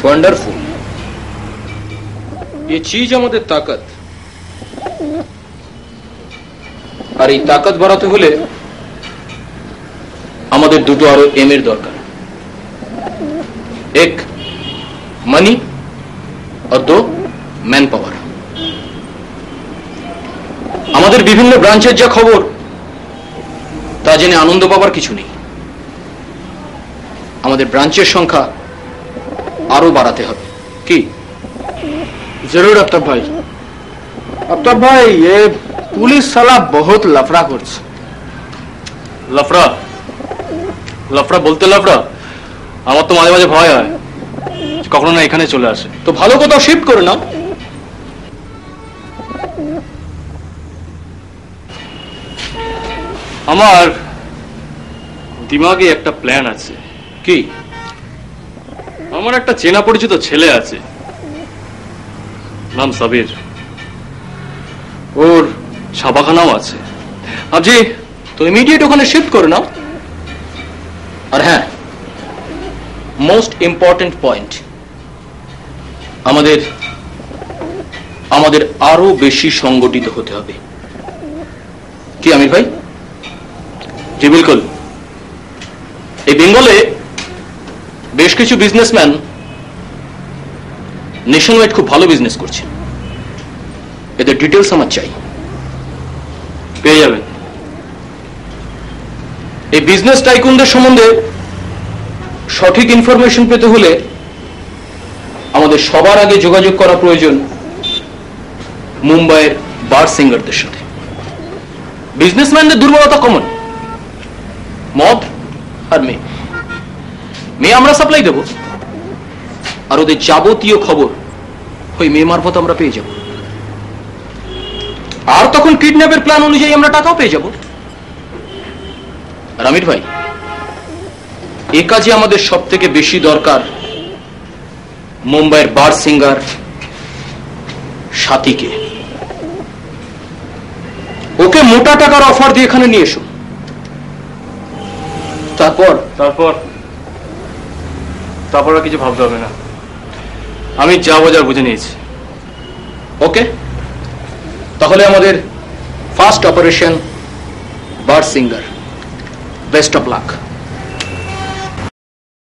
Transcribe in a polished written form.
Wonderful. ये चीज আমাদের ताकत, আর এই ताकत বাড়াতে হলে আমাদের দুটো আরো এম এর দরকার। एक मनी और दो मैन पावर। আমাদের বিভিন্ন ব্রাঞ্চের যা খবর তা জেনে আনন্দ পাবার কিছু নেই। আমাদের ব্রাঞ্চের সংখ্যা আরো বাড়াতে হবে। কি? जरूर आफ्ताब भाई। आफ्ताब भाई, ये पुलिस साला बहुत लफड़ा करছে। लफड़ा लफड़ा বলতে लफड़ा আমার তো মাঝে মাঝে ভয় হয় কখনো না এখানে চলে আসে। তো ভালো কোথাও শিফট করে নাও। আমার দিমাগে একটা প্ল্যান আছে। কি? আমার একটা চেনা পরিচিত ছেলে আছে, নাম সাবির। ওর ছাপাখানাও আছে। ভাবছি তো ইমিডিয়েট ওখানে শিফট করে নাও। আর হ্যাঁ, মোস্ট ইম্পর্টেন্ট পয়েন্ট, আমাদের আমাদের আরো বেশি সংগঠিত হতে হবে। কি আমির ভাই? জি বিলকুল। এই বেঙ্গলে বেশ কিছু বিজনেসম্যান নেশন ওয়াইড খুব ভালো বিজনেস করছে। এদের ডিটেলস আমার চাই। পেয়ে যাবেন। এই বিজনেস টাইকুনদের সম্বন্ধে সঠিক ইনফরমেশন পেতে হলে আমাদের সবার আগে যোগাযোগ করা প্রয়োজন মুম্বাইয়ের বার সিঙ্গারদের সাথে। বিজনেসম্যানদের দুর্বলতা কমন, মদ আর মেয়ে। মেয়ে আমরা সাপ্লাই দেব, আর ওদের যাবতীয় খবর ওই মেয়ে মারফত আমরা পেয়ে যাব। আর তখন কিডন্যাপের প্ল্যান অনুযায়ী আমরা টাকাও পেয়ে যাব। আর আমির ভাই, এ কাজে আমাদের সব থেকে বেশি দরকার মুম্বাইয়ের বার সিঙ্গার সাথীকে। ওকে মোটা টাকার অফার দিয়ে এখানে নিয়ে এসো। তারপর তারপর তারপর আর কিছু ভাবতে হবে না। আমি যা বোঝার বুঝে নিয়েছি। ওকে, তাহলে আমাদের first operation bar singer. Best of luck.